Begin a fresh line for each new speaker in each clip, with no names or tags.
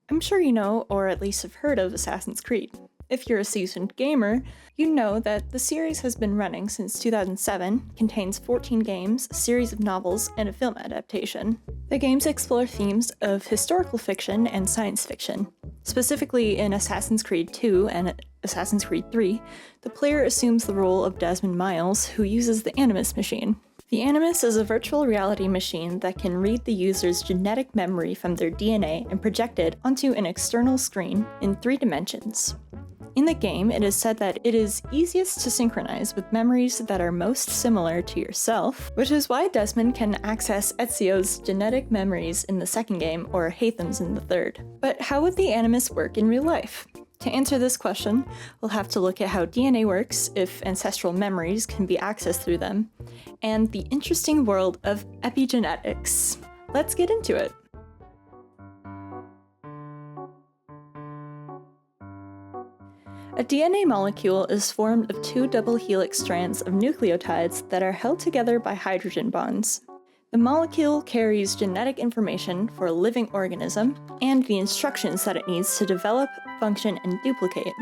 I'm sure you know, or at least have heard of, Assassin's Creed. If you're a seasoned gamer, you know that the series has been running since 2007, contains 14 games, a series of novels, and a film adaptation. The games explore themes of historical fiction and science fiction. Specifically in Assassin's Creed 2 and Assassin's Creed 3, the player assumes the role of Desmond Miles, who uses the Animus machine. The Animus is a virtual reality machine that can read the user's genetic memory from their DNA and project it onto an external screen in 3 dimensions. In the game, it is said that it is easiest to synchronize with memories that are most similar to yourself, which is why Desmond can access Ezio's genetic memories in the second game or Haytham's in the third. But how would the Animus work in real life? To answer this question, we'll have to look at how DNA works, if ancestral memories can be accessed through them, and the interesting world of epigenetics. Let's get into it. A DNA molecule is formed of 2 double helix strands of nucleotides that are held together by hydrogen bonds. The molecule carries genetic information for a living organism and the instructions that it needs to develop, function, and duplicate.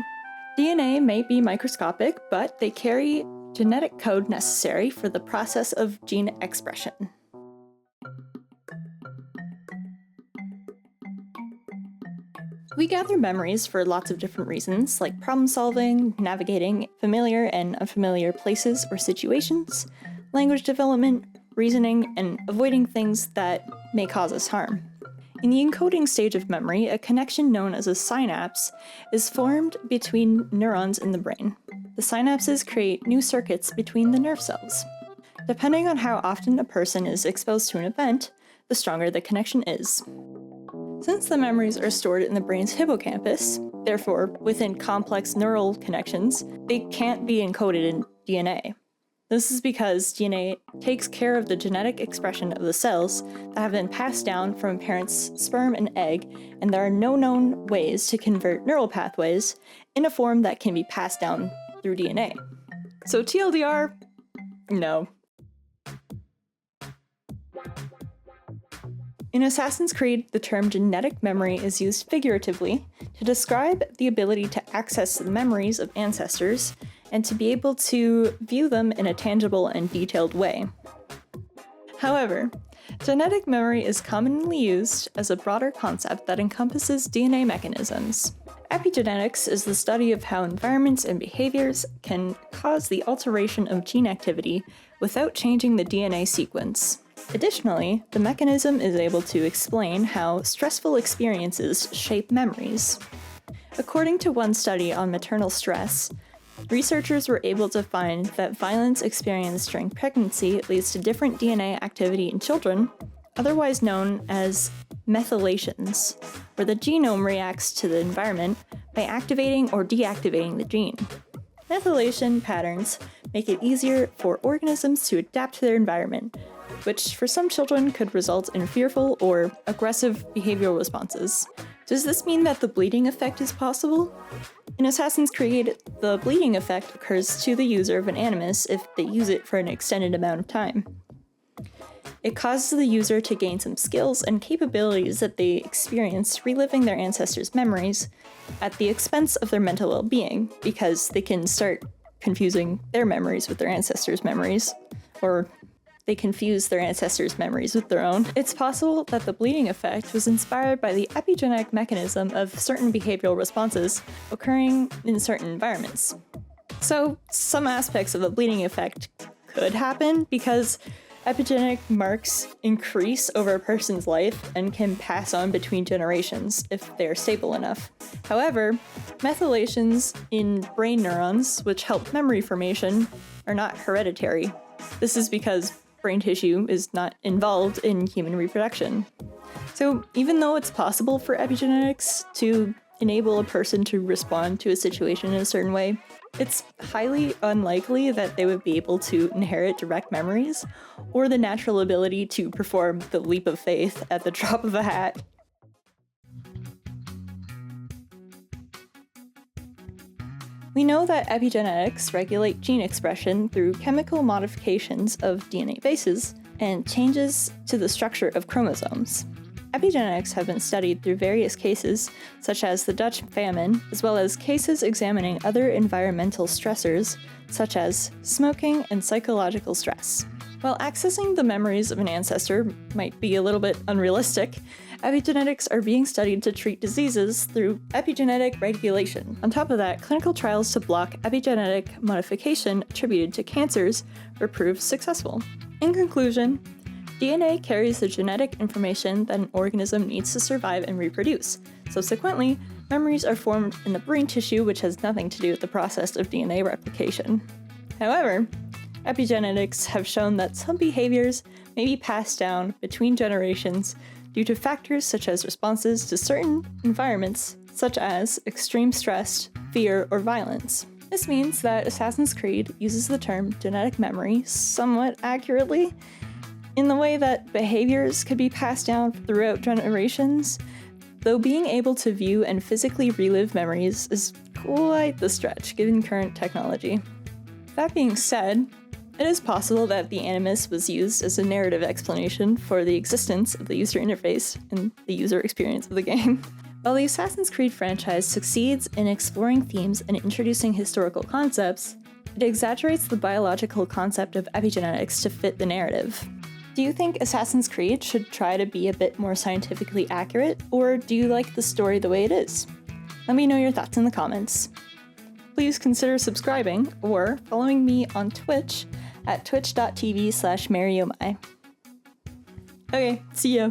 DNA may be microscopic, but they carry genetic code necessary for the process of gene expression. We gather memories for lots of different reasons, like problem solving, navigating familiar and unfamiliar places or situations, language development, reasoning, and avoiding things that may cause us harm. In the encoding stage of memory, a connection known as a synapse is formed between neurons in the brain. The synapses create new circuits between the nerve cells. Depending on how often a person is exposed to an event, the stronger the connection is. Since the memories are stored in the brain's hippocampus, therefore within complex neural connections, they can't be encoded in DNA. This is because DNA takes care of the genetic expression of the cells that have been passed down from a parent's sperm and egg, and there are no known ways to convert neural pathways in a form that can be passed down through DNA. So TLDR, no. In Assassin's Creed, the term genetic memory is used figuratively to describe the ability to access the memories of ancestors and to be able to view them in a tangible and detailed way. However, genetic memory is commonly used as a broader concept that encompasses DNA mechanisms. Epigenetics is the study of how environments and behaviors can cause the alteration of gene activity without changing the DNA sequence. Additionally, the mechanism is able to explain how stressful experiences shape memories. According to one study on maternal stress, researchers were able to find that violence experienced during pregnancy leads to different DNA activity in children, otherwise known as methylations, where the genome reacts to the environment by activating or deactivating the gene. Methylation patterns make it easier for organisms to adapt to their environment, which for some children could result in fearful or aggressive behavioral responses. Does this mean that the bleeding effect is possible? In Assassin's Creed, the bleeding effect occurs to the user of an Animus if they use it for an extended amount of time. It causes the user to gain some skills and capabilities that they experience reliving their ancestors' memories at the expense of their mental well-being, because they can start confusing their memories with their ancestors' memories, or they confuse their ancestors' memories with their own. It's possible that the bleeding effect was inspired by the epigenetic mechanism of certain behavioral responses occurring in certain environments. So some aspects of the bleeding effect could happen because epigenetic marks increase over a person's life and can pass on between generations if they're stable enough. However, methylations in brain neurons, which help memory formation, are not hereditary. This is because brain tissue is not involved in human reproduction. So even though it's possible for epigenetics to enable a person to respond to a situation in a certain way, it's highly unlikely that they would be able to inherit direct memories or the natural ability to perform the leap of faith at the drop of a hat. We know that epigenetics regulate gene expression through chemical modifications of DNA bases and changes to the structure of chromosomes. Epigenetics have been studied through various cases, such as the Dutch famine, as well as cases examining other environmental stressors, such as smoking and psychological stress. While accessing the memories of an ancestor might be a little bit unrealistic, epigenetics are being studied to treat diseases through epigenetic regulation. On top of that, clinical trials to block epigenetic modification attributed to cancers were proved successful. In conclusion, DNA carries the genetic information that an organism needs to survive and reproduce. Subsequently, memories are formed in the brain tissue, which has nothing to do with the process of DNA replication. However, epigenetics have shown that some behaviors may be passed down between generations due to factors such as responses to certain environments, such as extreme stress, fear, or violence. This means that Assassin's Creed uses the term genetic memory somewhat accurately, in the way that behaviors could be passed down throughout generations, though being able to view and physically relive memories is quite the stretch given current technology. That being said, it is possible that the Animus was used as a narrative explanation for the existence of the user interface and the user experience of the game. While the Assassin's Creed franchise succeeds in exploring themes and introducing historical concepts, it exaggerates the biological concept of epigenetics to fit the narrative. Do you think Assassin's Creed should try to be a bit more scientifically accurate, or do you like the story the way it is? Let me know your thoughts in the comments. Please consider subscribing or following me on Twitch at twitch.tv/mariomai. Okay, see ya!